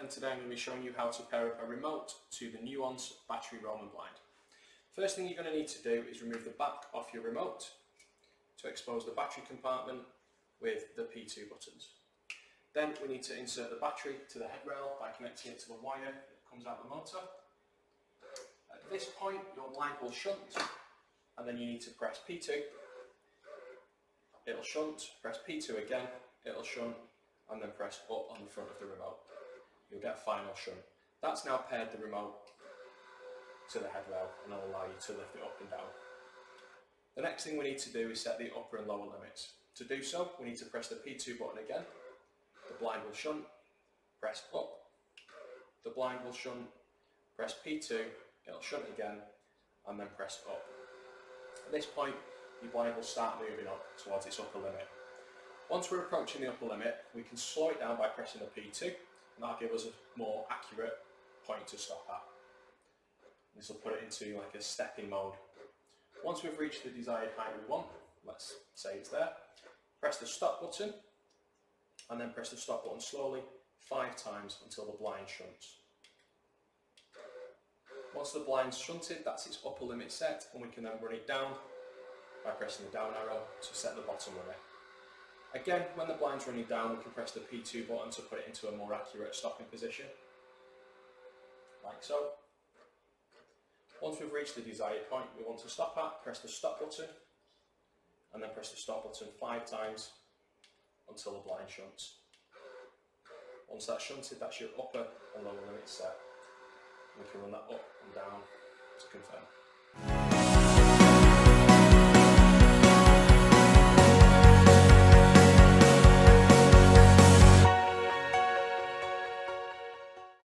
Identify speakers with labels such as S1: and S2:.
S1: and today I'm going to be showing you how to pair up a remote to the Nuance battery Roman blind. First thing you're going to need to do is remove the back off your remote to expose the battery compartment with the P2 buttons. Then we need to insert the battery to the headrail by connecting it to the wire that comes out the motor. At this point your blind will shunt, and then you need to press P2, it'll shunt, press P2 again, it'll shunt, and then press up on the front of the remote. You'll get final shunt. That's now paired the remote to the headrail and will allow you to lift it up and down. The next thing we need to do is set the upper and lower limits. To do so, we need to press the P2 button again. The blind will shunt, press up. The blind will shunt, press P2, it'll shunt again, and then press up. At this point, your blind will start moving up towards its upper limit. Once we're approaching the upper limit, we can slow it down by pressing the P2, and that'll give us a more accurate point to stop at. This will put it into like a stepping mode. Once we've reached the desired height we want, let's say it's there, press the stop button, and then press the stop button slowly 5 times until the blind shunts. Once the blind's shunted, that's its upper limit set, and we can then run it down by pressing the down arrow to set the bottom limit. Again, when the blind's running down, we can press the P2 button to put it into a more accurate stopping position, like so. Once we've reached the desired point we want to stop at, press the stop button, and then press the stop button 5 times until the blind shunts. Once that's shunted, that's your upper and lower limit set. We can run that up and down to confirm.